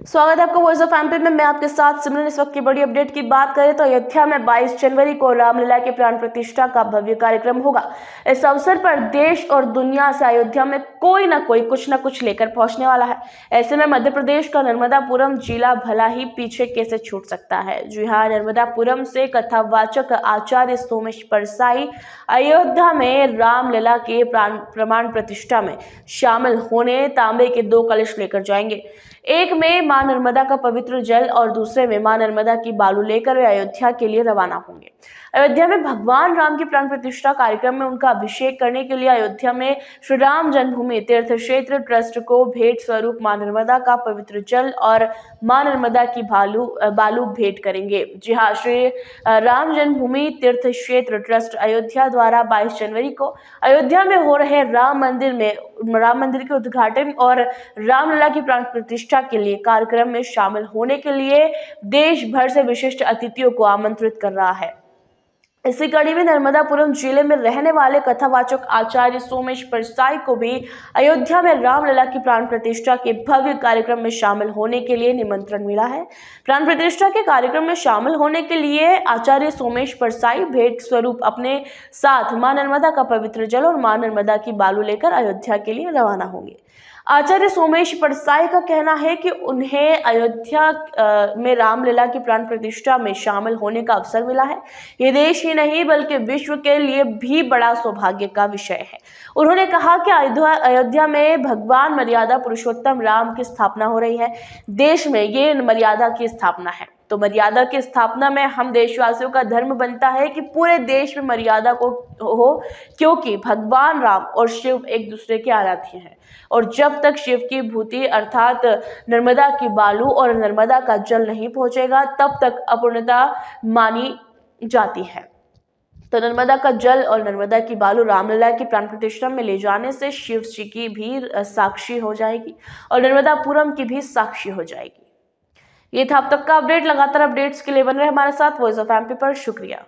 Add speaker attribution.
Speaker 1: स्वागत है आपका वॉइस ऑफ एमपी में। मैं आपके साथ सिमरन। इस वक्त की बड़ी अपडेट की बात करें तो अयोध्या में 22 जनवरी को रामलीला के प्राण प्रतिष्ठा का भव्य कार्यक्रम होगा। इस अवसर पर देश और दुनिया से अयोध्या में कोई ना कोई कुछ ना कुछ लेकर पहुंचने वाला है। ऐसे में मध्य प्रदेश का नर्मदापुरम जिला भला ही पीछे कैसे छूट सकता है। जी हाँ, नर्मदापुरम से कथावाचक आचार्य सोमेश परसाई अयोध्या में रामलीला के प्रमाण प्रतिष्ठा में शामिल होने तांबे के 2 कलश लेकर जाएंगे। एक में मां नर्मदा का पवित्र जल और दूसरे में मां नर्मदा की बालू लेकर वे अयोध्या के लिए रवाना होंगे। अयोध्या में भगवान राम की प्राण प्रतिष्ठा कार्यक्रम में उनका अभिषेक करने के लिए अयोध्या में श्री राम जन्मभूमि तीर्थ क्षेत्र ट्रस्ट को भेंट स्वरूप मां नर्मदा का पवित्र जल और मां नर्मदा की बालू भेंट करेंगे। जी हाँ, श्री राम जन्मभूमि तीर्थ क्षेत्र ट्रस्ट अयोध्या द्वारा 22 जनवरी को अयोध्या में हो रहे राम मंदिर के उद्घाटन और रामलला की प्राण प्रतिष्ठा के लिए कार्यक्रम में शामिल होने के लिए देश भर से विशिष्ट अतिथियों को आमंत्रित कर रहा है। इसी कड़ी में नर्मदापुरम जिले में रहने वाले कथावाचक आचार्य सोमेश परसाई को भी अयोध्या में रामलला की प्राण प्रतिष्ठा के भव्य कार्यक्रम में शामिल होने के लिए निमंत्रण मिला है। प्राण प्रतिष्ठा के कार्यक्रम में शामिल होने के लिए आचार्य सोमेश परसाई भेंट स्वरूप अपने साथ मां नर्मदा का पवित्र जल और मां नर्मदा की बालू लेकर अयोध्या के लिए रवाना होंगे। आचार्य सोमेश परसाई का कहना है कि उन्हें अयोध्या में रामलीला की प्राण प्रतिष्ठा में शामिल होने का अवसर मिला है। ये देश ही नहीं बल्कि विश्व के लिए भी बड़ा सौभाग्य का विषय है। उन्होंने कहा कि अयोध्या में भगवान मर्यादा पुरुषोत्तम राम की स्थापना हो रही है। देश में ये मर्यादा की स्थापना है, तो मर्यादा की स्थापना में हम देशवासियों का धर्म बनता है कि पूरे देश में मर्यादा को हो, क्योंकि भगवान राम और शिव एक दूसरे के आराध्य हैं और जब तक शिव की भूति अर्थात नर्मदा की बालू और नर्मदा का जल नहीं पहुंचेगा तब तक अपूर्णता मानी जाती है। तो नर्मदा का जल और नर्मदा की बालू रामलला की प्राण प्रतिष्ठा में ले जाने से शिव जी की भी साक्षी हो जाएगी और नर्मदापुरम की भी साक्षी हो जाएगी। ये था अब तक का अपडेट। लगातार अपडेट्स के लिए बन रहे हमारे साथ वॉइस ऑफ एमपी पर। शुक्रिया।